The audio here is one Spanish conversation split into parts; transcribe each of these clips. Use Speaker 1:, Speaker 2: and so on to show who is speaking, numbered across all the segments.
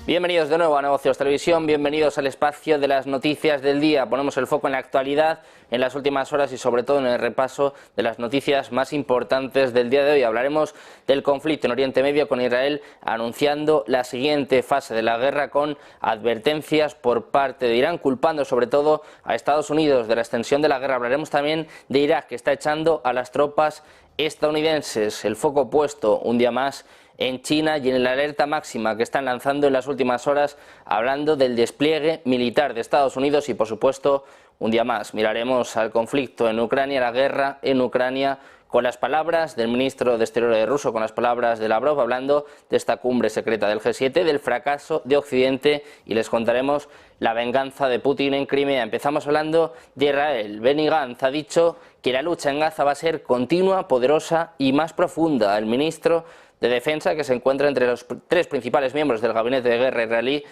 Speaker 1: Bienvenidos de nuevo a Negocios Televisión, bienvenidos al espacio de las noticias del día. Ponemos el foco en la actualidad, en las últimas horas y sobre todo en el repaso de las noticias más importantes del día de hoy. Hablaremos del conflicto en Oriente Medio con Israel anunciando la siguiente fase de la guerra con advertencias por parte de Irán, culpando sobre todo a Estados Unidos de la extensión de la guerra. Hablaremos también de Irak, que está echando a las tropas estadounidenses. El foco puesto un día más en China y en la alerta máxima que están lanzando en las últimas horas, hablando del despliegue militar de Estados Unidos y, por supuesto, un día más miraremos al conflicto en Ucrania, la guerra en Ucrania, con las palabras del ministro de Exteriores ruso, con las palabras de Lavrov, hablando de esta cumbre secreta del G7, del fracaso de Occidente, y les contaremos la venganza de Putin en Crimea. Empezamos hablando de Israel. Benny Gantz ha dicho que la lucha en Gaza va a ser continua, poderosa y más profunda. El ministro de Defensa, que se encuentra entre los tres principales miembros del gabinete de guerra israelí,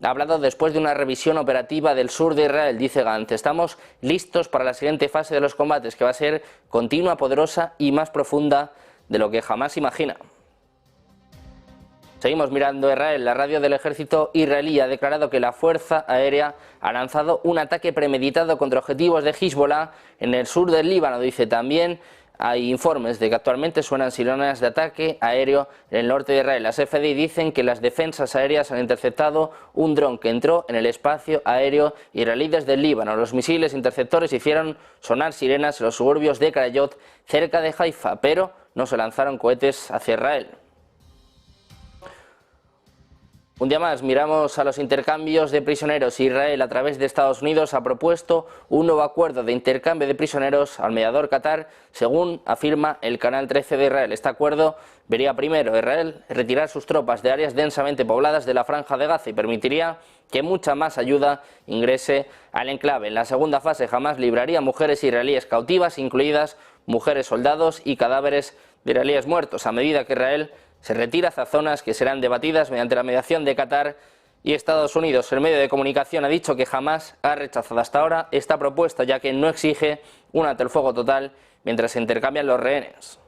Speaker 1: ha hablado después de una revisión operativa del sur de Israel. Dice Gantz: estamos listos para la siguiente fase de los combates, que va a ser continua, poderosa y más profunda de lo que jamás imagina. Seguimos mirando Israel. La radio del ejército israelí ha declarado que la fuerza aérea ha lanzado un ataque premeditado contra objetivos de Hezbollah en el sur del Líbano. Dice también: hay informes de que actualmente suenan sirenas de ataque aéreo en el norte de Israel. Las FDI dicen que las defensas aéreas han interceptado un dron que entró en el espacio aéreo israelí desde el Líbano. Los misiles interceptores hicieron sonar sirenas en los suburbios de Krayot, cerca de Haifa, pero no se lanzaron cohetes hacia Israel. Un día más miramos a los intercambios de prisioneros. Israel, a través de Estados Unidos, ha propuesto un nuevo acuerdo de intercambio de prisioneros al mediador Qatar, según afirma el Canal 13 de Israel. Este acuerdo vería primero a Israel retirar sus tropas de áreas densamente pobladas de la Franja de Gaza y permitiría que mucha más ayuda ingrese al enclave. En la segunda fase, Hamás libraría mujeres israelíes cautivas, incluidas mujeres soldados y cadáveres de israelíes muertos, a medida que Israel se retira hacia zonas que serán debatidas mediante la mediación de Qatar y Estados Unidos. El medio de comunicación ha dicho que Hamás ha rechazado hasta ahora esta propuesta, ya que no exige un alto el fuego total mientras se intercambian los rehenes.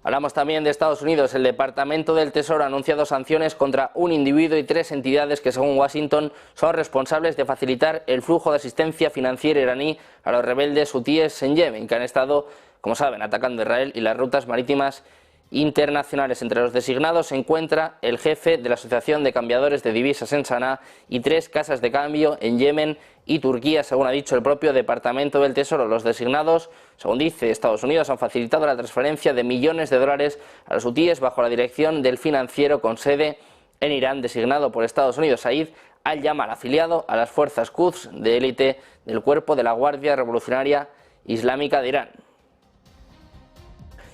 Speaker 1: Hablamos también de Estados Unidos. El Departamento del Tesoro ha anunciado sanciones contra un individuo y tres entidades que, según Washington, son responsables de facilitar el flujo de asistencia financiera iraní a los rebeldes hutíes en Yemen, que han estado, como saben, atacando Israel y las rutas marítimas internacionales. Entre los designados se encuentra el jefe de la Asociación de Cambiadores de Divisas en Sanaa y tres casas de cambio en Yemen y Turquía, según ha dicho el propio Departamento del Tesoro. Los designados, según dice Estados Unidos, han facilitado la transferencia de millones de dólares a los hutíes bajo la dirección del financiero con sede en Irán, designado por Estados Unidos, Said al-Yamal, afiliado a las fuerzas Quds de élite del cuerpo de la Guardia Revolucionaria Islámica de Irán.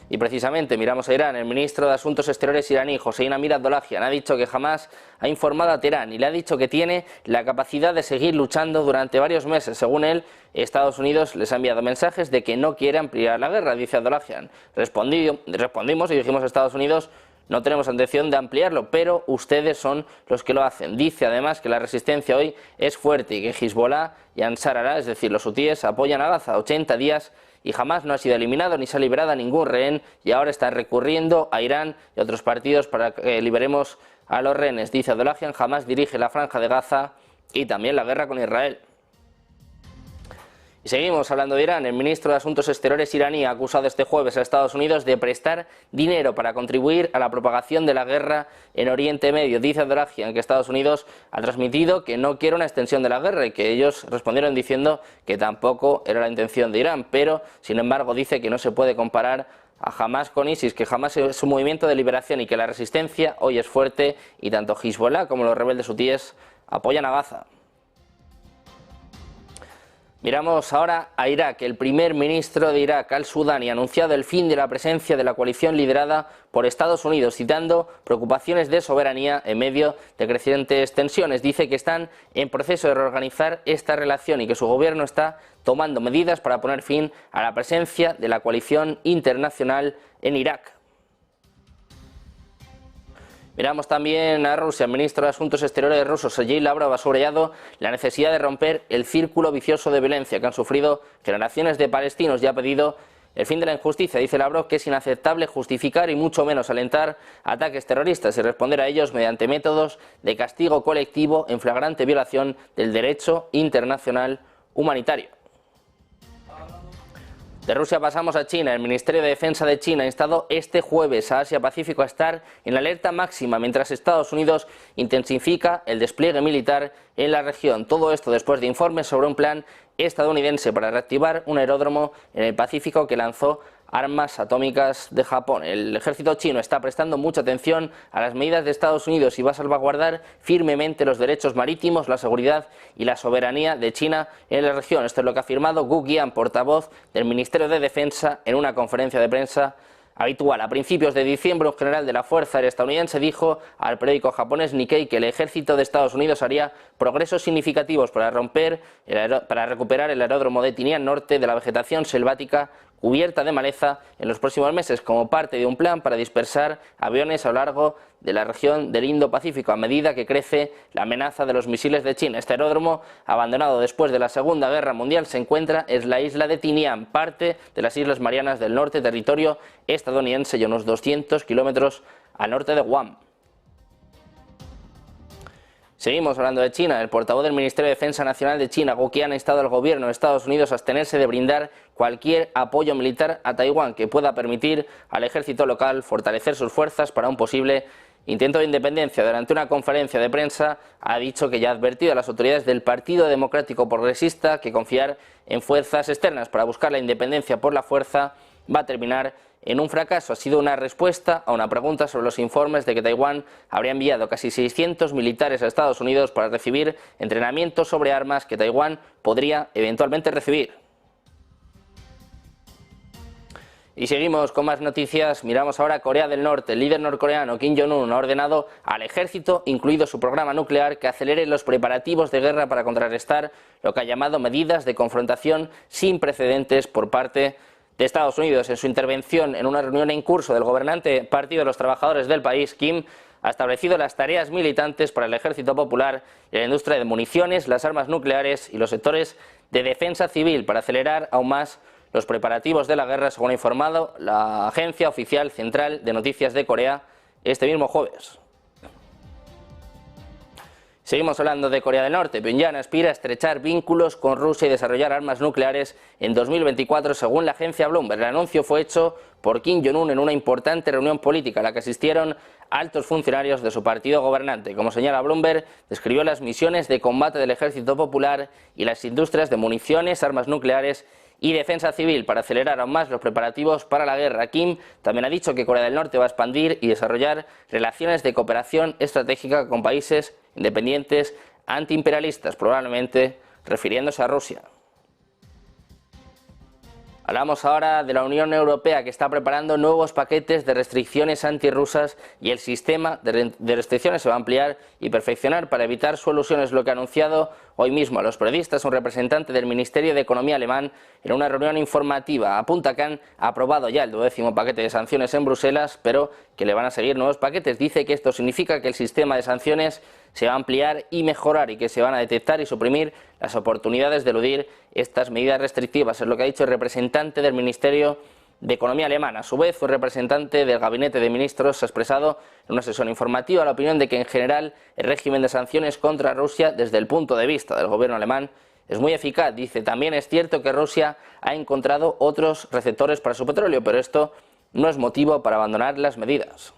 Speaker 1: Y precisamente miramos a Irán. El ministro de Asuntos Exteriores iraní, Hossein Amir-Abdollahian, ha dicho que Hamás ha informado a Teherán y le ha dicho que tiene la capacidad de seguir luchando durante varios meses. Según él, Estados Unidos les ha enviado mensajes de que no quiere ampliar la guerra, dice Abdollahian. Respondimos y dijimos a Estados Unidos: no tenemos intención de ampliarlo, pero ustedes son los que lo hacen. Dice además que la resistencia hoy es fuerte y que Hezbollah y Ansar Allah, es decir, los hutíes, apoyan a Gaza 80 días y jamás no ha sido eliminado ni se ha liberado a ningún rehén, y ahora está recurriendo a Irán y a otros partidos para que liberemos a los rehenes. Dice Abdollahian: jamás dirige la Franja de Gaza y también la guerra con Israel. Y seguimos hablando de Irán. El ministro de Asuntos Exteriores iraní ha acusado este jueves a Estados Unidos de prestar dinero para contribuir a la propagación de la guerra en Oriente Medio. Dice Abdollahian que Estados Unidos ha transmitido que no quiere una extensión de la guerra y que ellos respondieron diciendo que tampoco era la intención de Irán, pero sin embargo dice que no se puede comparar a Hamás con ISIS, que Hamás es un movimiento de liberación y que la resistencia hoy es fuerte y tanto Hezbollah como los rebeldes hutíes apoyan a Gaza. Miramos ahora a Irak. El primer ministro de Irak, al-Sudani, ha anunciado el fin de la presencia de la coalición liderada por Estados Unidos, citando preocupaciones de soberanía en medio de crecientes tensiones. Dice que están en proceso de reorganizar esta relación y que su gobierno está tomando medidas para poner fin a la presencia de la coalición internacional en Irak. Miramos también a Rusia. El ministro de Asuntos Exteriores ruso, Sergei Lavrov, ha subrayado la necesidad de romper el círculo vicioso de violencia que han sufrido generaciones de palestinos y ha pedido El fin de la injusticia, dice Lavrov, que es inaceptable justificar y mucho menos alentar ataques terroristas y responder a ellos mediante métodos de castigo colectivo en flagrante violación del derecho internacional humanitario. De Rusia pasamos a China. El Ministerio de Defensa de China ha instado este jueves a Asia-Pacífico a estar en alerta máxima mientras Estados Unidos intensifica el despliegue militar en la región. Todo esto después de informes sobre un plan estadounidense para reactivar un aeródromo en el Pacífico que lanzó armas atómicas de Japón. El ejército chino está prestando mucha atención a las medidas de Estados Unidos y va a salvaguardar firmemente los derechos marítimos, la seguridad y la soberanía de China en la región. Esto es lo que ha afirmado Gu Qian, portavoz del Ministerio de Defensa, en una conferencia de prensa habitual. A principios de diciembre, un general de la Fuerza Aérea estadounidense dijo al periódico japonés Nikkei que el ejército de Estados Unidos haría progresos significativos para recuperar el aeródromo de Tinian Norte de la vegetación selvática cubierta de maleza en los próximos meses, como parte de un plan para dispersar aviones a lo largo de la región del Indo-Pacífico a medida que crece la amenaza de los misiles de China. Este aeródromo, abandonado después de la Segunda Guerra Mundial, se encuentra en la isla de Tinian, parte de las Islas Marianas del Norte, territorio estadounidense y unos 200 kilómetros al norte de Guam. Seguimos hablando de China. El portavoz del Ministerio de Defensa Nacional de China, Gu Qian, ha instado al gobierno de Estados Unidos a abstenerse de brindar cualquier apoyo militar a Taiwán que pueda permitir al ejército local fortalecer sus fuerzas para un posible intento de independencia. Durante una conferencia de prensa ha dicho que ya ha advertido a las autoridades del Partido Democrático Progresista que confiar en fuerzas externas para buscar la independencia por la fuerza va a terminar en un fracaso. Ha sido una respuesta a una pregunta sobre los informes de que Taiwán habría enviado casi 600 militares a Estados Unidos para recibir entrenamiento sobre armas que Taiwán podría eventualmente recibir. Y seguimos con más noticias. Miramos ahora a Corea del Norte. El líder norcoreano Kim Jong-un ha ordenado al ejército, incluido su programa nuclear, que acelere los preparativos de guerra para contrarrestar lo que ha llamado medidas de confrontación sin precedentes por parte de Estados Unidos. En su intervención en una reunión en curso del gobernante Partido de los Trabajadores del país, Kim ha establecido las tareas militantes para el Ejército Popular y la industria de municiones, las armas nucleares y los sectores de defensa civil para acelerar aún más los preparativos de la guerra, según ha informado la Agencia Oficial Central de Noticias de Corea este mismo jueves. Seguimos hablando de Corea del Norte. Pyongyang aspira a estrechar vínculos con Rusia y desarrollar armas nucleares en 2024, según la agencia Bloomberg. El anuncio fue hecho por Kim Jong-un en una importante reunión política a la que asistieron altos funcionarios de su partido gobernante. Como señala Bloomberg, describió las misiones de combate del Ejército Popular y las industrias de municiones, armas nucleares y defensa civil para acelerar aún más los preparativos para la guerra. Kim también ha dicho que Corea del Norte va a expandir y desarrollar relaciones de cooperación estratégica con países independientes antiimperialistas, probablemente refiriéndose a Rusia. Hablamos ahora de la Unión Europea, que está preparando nuevos paquetes de restricciones antirrusas y el sistema de restricciones se va a ampliar y perfeccionar para evitar su elusión. Es lo que ha anunciado hoy mismo a los periodistas un representante del Ministerio de Economía alemán en una reunión informativa. Apunta que han aprobado ya el 12º paquete de sanciones en Bruselas, pero que le van a seguir nuevos paquetes. Dice que esto significa que el sistema de sanciones se va a ampliar y mejorar y que se van a detectar y suprimir las oportunidades de eludir estas medidas restrictivas. Es lo que ha dicho el representante del Ministerio de Economía alemán. A su vez, un representante del Gabinete de Ministros ha expresado en una sesión informativa la opinión de que en general el régimen de sanciones contra Rusia, desde el punto de vista del gobierno alemán, es muy eficaz. Dice, también es cierto que Rusia ha encontrado otros receptores para su petróleo, pero esto no es motivo para abandonar las medidas.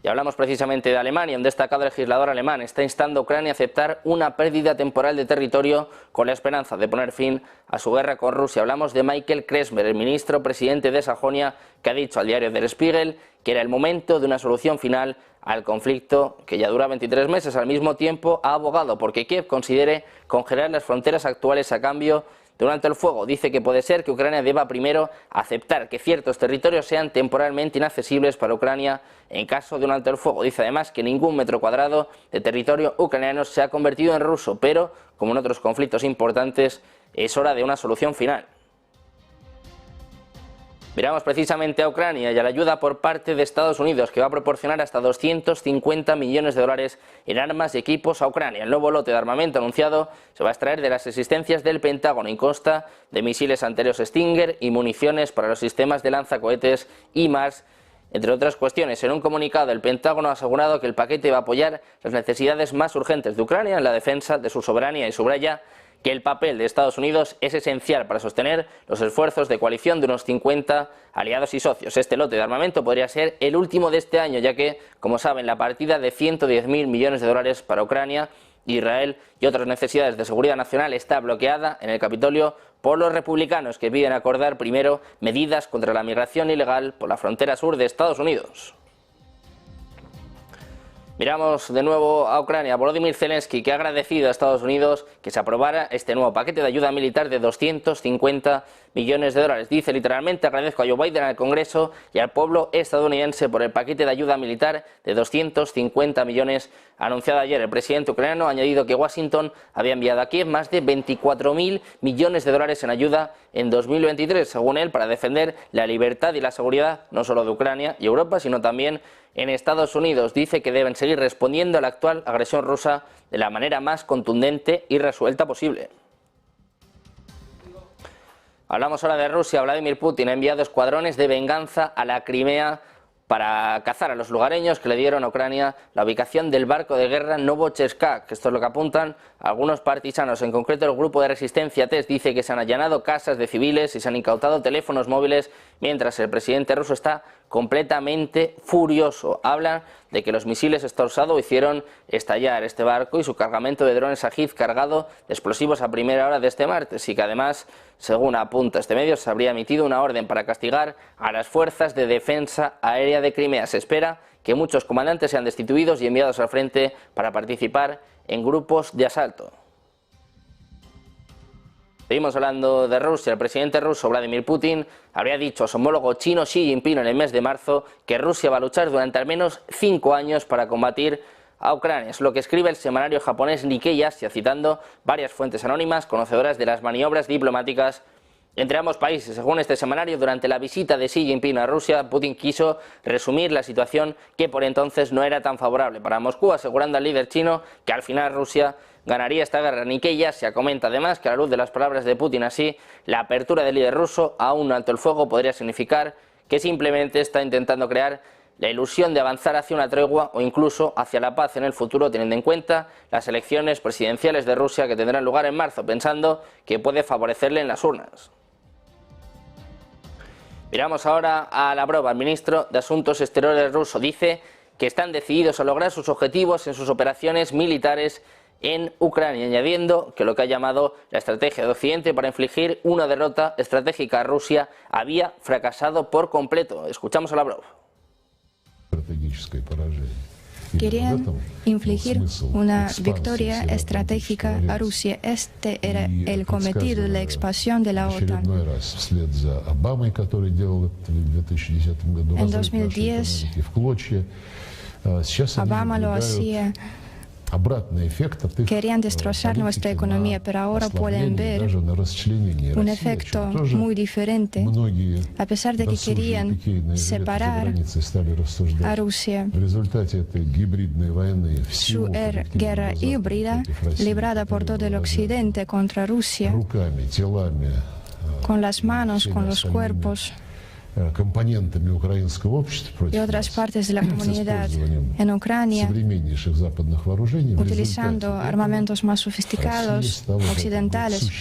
Speaker 1: Y hablamos precisamente de Alemania. Un destacado legislador alemán está instando a Ucrania a aceptar una pérdida temporal de territorio con la esperanza de poner fin a su guerra con Rusia. Hablamos de Michael Kretschmer, el ministro presidente de Sajonia, que ha dicho al diario Der Spiegel que era el momento de una solución final al conflicto que ya dura 23 meses. Al mismo tiempo ha abogado porque Kiev considere congelar las fronteras actuales a cambio de un alto el fuego. Dice que puede ser que Ucrania deba primero aceptar que ciertos territorios sean temporalmente inaccesibles para Ucrania en caso de un alto el fuego. Dice además que ningún metro cuadrado de territorio ucraniano se ha convertido en ruso, pero, como en otros conflictos importantes, es hora de una solución final. Miramos precisamente a Ucrania y a la ayuda por parte de Estados Unidos, que va a proporcionar hasta 250 millones de dólares en armas y equipos a Ucrania. El nuevo lote de armamento anunciado se va a extraer de las existencias del Pentágono y consta de misiles antiaéreos Stinger y municiones para los sistemas de lanzacohetes HIMARS, entre otras cuestiones. En un comunicado, el Pentágono ha asegurado que el paquete va a apoyar las necesidades más urgentes de Ucrania en la defensa de su soberanía y subraya que el papel de Estados Unidos es esencial para sostener los esfuerzos de coalición de unos 50 aliados y socios. Este lote de armamento podría ser el último de este año, ya que, como saben, la partida de 110.000 millones de dólares para Ucrania, Israel y otras necesidades de seguridad nacional está bloqueada en el Capitolio por los republicanos, que piden acordar primero medidas contra la migración ilegal por la frontera sur de Estados Unidos. Miramos de nuevo a Ucrania. Volodymyr Zelensky, que ha agradecido a Estados Unidos que se aprobara este nuevo paquete de ayuda militar de 250 millones de dólares. Dice literalmente: agradezco a Joe Biden, al Congreso y al pueblo estadounidense por el paquete de ayuda militar de 250 millones anunciado ayer. El presidente ucraniano ha añadido que Washington había enviado a Kiev más de 24.000 millones de dólares en ayuda en 2023, según él, para defender la libertad y la seguridad no solo de Ucrania y Europa, sino también en Estados Unidos. Dice que deben seguir respondiendo a la actual agresión rusa de la manera más contundente y resuelta posible. Hablamos ahora de Rusia. Vladimir Putin ha enviado escuadrones de venganza a la Crimea para cazar a los lugareños que le dieron a Ucrania la ubicación del barco de guerra Novocherkassk. Esto es lo que apuntan algunos partisanos. En concreto, el grupo de resistencia TES dice que se han allanado casas de civiles y se han incautado teléfonos móviles, mientras el presidente ruso está completamente furioso. Hablan de que los misiles Storsado hicieron estallar este barco y su cargamento de drones Shahid cargado de explosivos a primera hora de este martes, y que además, según apunta este medio, se habría emitido una orden para castigar a las fuerzas de defensa aérea de Crimea. Se espera que muchos comandantes sean destituidos y enviados al frente para participar en grupos de asalto. Seguimos hablando de Rusia. El presidente ruso Vladimir Putin habría dicho a su homólogo chino Xi Jinping en el mes de marzo que Rusia va a luchar durante al menos 5 años para combatir a Ucrania. Es lo que escribe el semanario japonés Nikkei Asia, citando varias fuentes anónimas conocedoras de las maniobras diplomáticas entre ambos países. Según este semanario, durante la visita de Xi Jinping a Rusia, Putin quiso resumir la situación, que por entonces no era tan favorable para Moscú, asegurando al líder chino que al final Rusia ganaría esta guerra. Nikkei Asia comenta además que, a la luz de las palabras de Putin así, la apertura del líder ruso a un alto el fuego podría significar que simplemente está intentando crear la ilusión de avanzar hacia una tregua o incluso hacia la paz en el futuro, teniendo en cuenta las elecciones presidenciales de Rusia que tendrán lugar en marzo, pensando que puede favorecerle en las urnas. Miramos ahora a Lavrov, el ministro de Asuntos Exteriores ruso. Dice que están decididos a lograr sus objetivos en sus operaciones militares en Ucrania, añadiendo que lo que ha llamado la estrategia de Occidente para infligir una derrota estratégica a Rusia había fracasado por completo. Escuchamos a Lavrov.
Speaker 2: Querían infligir una victoria estratégica a Rusia. Este era el cometido de la expansión de la OTAN. En 2010, Obama lo hacía. Querían destrozar nuestra economía, pero ahora pueden ver un efecto muy diferente. A pesar de que querían separar a Rusia, su guerra híbrida, librada por todo el occidente contra Rusia, con las manos, con los cuerpos y otras partes de la comunidad en Ucrania, utilizando armamentos más sofisticados, occidentales.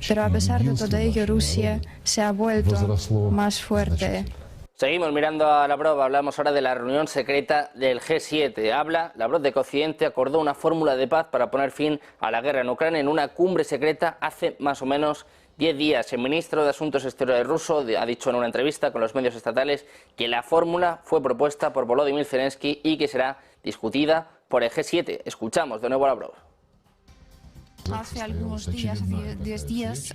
Speaker 2: Pero a pesar de todo ello, Rusia se ha vuelto más fuerte.
Speaker 1: Seguimos mirando a Lavrov. Hablamos ahora de la reunión secreta del G7. Habla Lavrov de que Occidente acordó una fórmula de paz para poner fin a la guerra en Ucrania en una cumbre secreta hace más o menos 10 días. El ministro de Asuntos Exteriores ruso ha dicho en una entrevista con los medios estatales que la fórmula fue propuesta por Volodymyr Zelensky y que será discutida por el G7. Escuchamos de nuevo a Lavrov.
Speaker 2: Hace algunos días, 10 días,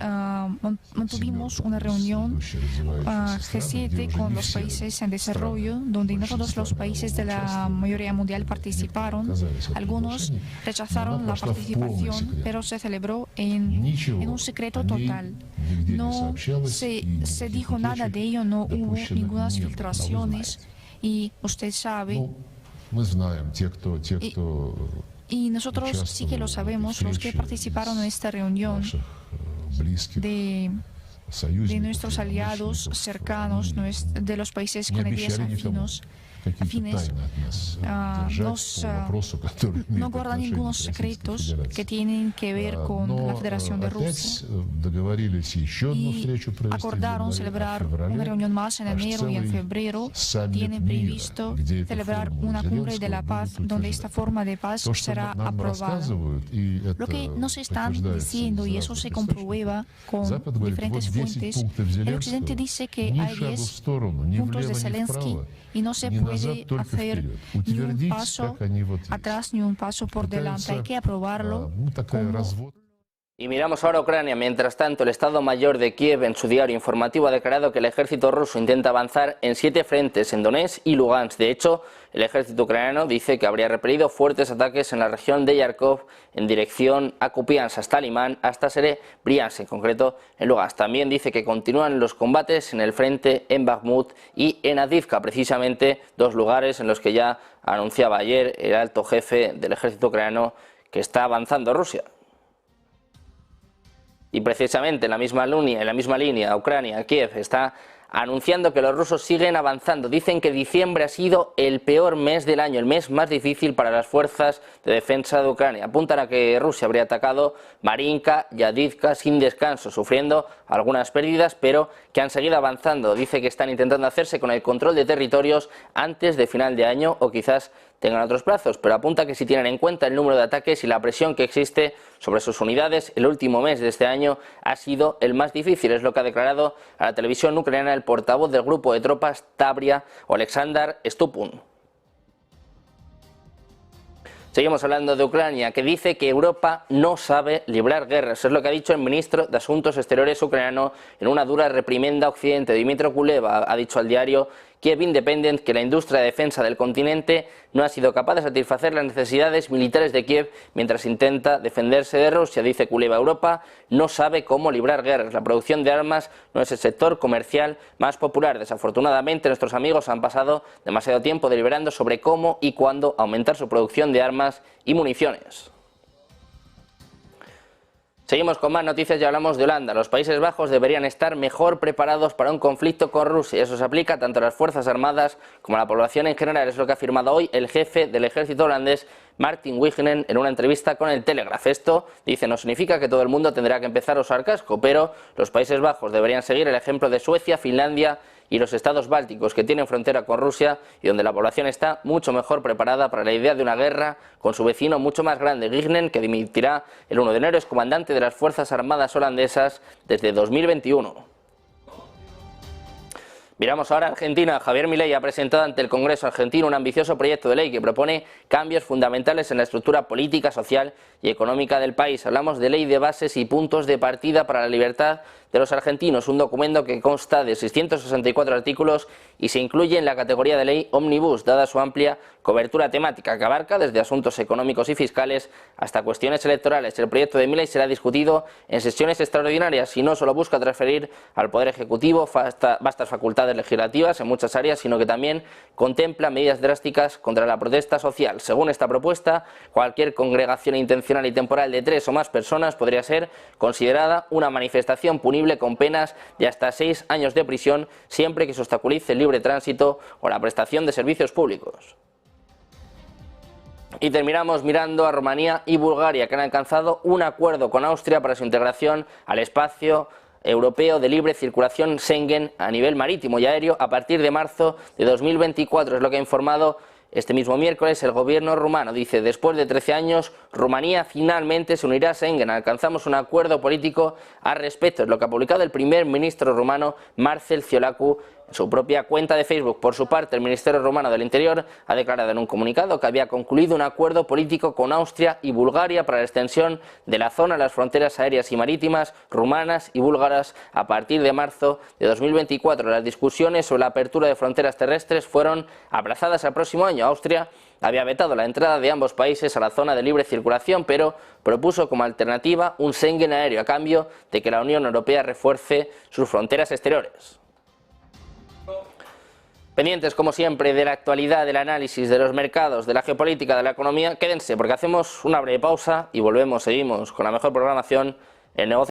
Speaker 2: mantuvimos una reunión G7 con los países en desarrollo, donde no todos los países de la mayoría mundial participaron. Algunos rechazaron la participación, pero se celebró en un secreto total. No se dijo nada de ello, no hubo ninguna filtraciones y usted sabe. Y nosotros sí que lo sabemos, los que participaron en esta reunión de nuestros aliados cercanos, de los países con ideas afines, no guardan ningunos secretos que tienen que ver con la Federación de Rusia. Y acordaron celebrar una reunión más en enero y en febrero. Tienen previsto celebrar una cumbre de la paz donde esta forma de paz será aprobada. Lo que nos están diciendo, y eso se comprueba con diferentes fuentes, el Occidente dice que hay 10 puntos de Zelensky y no se puede hacer ni un paso atrás ni un paso por delante. Hay que aprobarlo como...
Speaker 1: Y miramos ahora a Ucrania. Mientras tanto, el Estado Mayor de Kiev en su diario informativo ha declarado que el ejército ruso intenta avanzar en 7 frentes en Donetsk y Lugansk. De hecho, el ejército ucraniano dice que habría repelido fuertes ataques en la región de Yarkov en dirección a Kupiansk, hasta Limán, hasta Serebriansk, en concreto en Lugansk. También dice que continúan los combates en el frente en Bakhmut y en Avdiivka, precisamente 2 lugares en los que ya anunciaba ayer el alto jefe del ejército ucraniano que está avanzando Rusia. Y precisamente en la misma línea, Ucrania, Kiev, está anunciando que los rusos siguen avanzando. Dicen que diciembre ha sido el peor mes del año, el mes más difícil para las fuerzas de defensa de Ucrania. Apuntan a que Rusia habría atacado Marinka y Avdiivka sin descanso, sufriendo algunas pérdidas, pero que han seguido avanzando. Dice que están intentando hacerse con el control de territorios antes de final de año o quizás tengan otros plazos, pero apunta que si tienen en cuenta el número de ataques y la presión que existe sobre sus unidades, el último mes de este año ha sido el más difícil. Es lo que ha declarado a la televisión ucraniana el portavoz del grupo de tropas Tavria, Oleksandr Stupun. Seguimos hablando de Ucrania, que dice que Europa no sabe librar guerras. Es lo que ha dicho el ministro de Asuntos Exteriores ucraniano en una dura reprimenda a Occidente. Dmytro Kuleba ha dicho al diario Kiev Independent que la industria de defensa del continente no ha sido capaz de satisfacer las necesidades militares de Kiev mientras intenta defenderse de Rusia. Dice Kuleba, Europa no sabe cómo librar guerras. La producción de armas no es el sector comercial más popular. Desafortunadamente, nuestros amigos han pasado demasiado tiempo deliberando sobre cómo y cuándo aumentar su producción de armas y municiones. Seguimos con más noticias y hablamos de Holanda. Los Países Bajos deberían estar mejor preparados para un conflicto con Rusia. Eso se aplica tanto a las Fuerzas Armadas como a la población en general. Es lo que ha afirmado hoy el jefe del ejército holandés, Martin Wiggen, en una entrevista con el Telegraph. Esto, dice, no significa que todo el mundo tendrá que empezar a usar casco, pero los Países Bajos deberían seguir el ejemplo de Suecia, Finlandia y los estados bálticos que tienen frontera con Rusia y donde la población está mucho mejor preparada para la idea de una guerra con su vecino mucho más grande. Wiggen, que dimitirá el 1 de enero, es comandante de las Fuerzas Armadas holandesas desde 2021. Miramos ahora a Argentina. Javier Milei ha presentado ante el Congreso argentino un ambicioso proyecto de ley que propone cambios fundamentales en la estructura política, social y económica del país. Hablamos de ley de bases y puntos de partida para la libertad de los argentinos, un documento que consta de 664 artículos y se incluye en la categoría de ley Omnibus, dada su amplia cobertura temática que abarca desde asuntos económicos y fiscales hasta cuestiones electorales. El proyecto de Milei será discutido en sesiones extraordinarias y no solo busca transferir al Poder Ejecutivo vastas facultades legislativas en muchas áreas, sino que también contempla medidas drásticas contra la protesta social. Según esta propuesta, cualquier congregación intencional y temporal de 3 o más personas podría ser considerada una manifestación punible con penas de hasta 6 años de prisión, siempre que se obstaculice el libre tránsito o la prestación de servicios públicos. Y terminamos mirando a Rumanía y Bulgaria, que han alcanzado un acuerdo con Austria para su integración al espacio europeo de libre circulación Schengen a nivel marítimo y aéreo a partir de marzo de 2024, es lo que ha informado este mismo miércoles el gobierno rumano. Dice, después de 13 años, Rumanía finalmente se unirá a Schengen. Alcanzamos un acuerdo político al respecto, es lo que ha publicado el primer ministro rumano, Marcel Ciolacu, Su propia cuenta de Facebook, por su parte, el Ministerio rumano del Interior ha declarado en un comunicado que había concluido un acuerdo político con Austria y Bulgaria para la extensión de la zona a las fronteras aéreas y marítimas rumanas y búlgaras a partir de marzo de 2024. Las discusiones sobre la apertura de fronteras terrestres fueron aplazadas al próximo año. Austria había vetado la entrada de ambos países a la zona de libre circulación, pero propuso como alternativa un Schengen aéreo a cambio de que la Unión Europea refuerce sus fronteras exteriores. Pendientes, como siempre, de la actualidad, del análisis de los mercados, de la geopolítica, de la economía, quédense porque hacemos una breve pausa y volvemos, seguimos con la mejor programación en Negocio.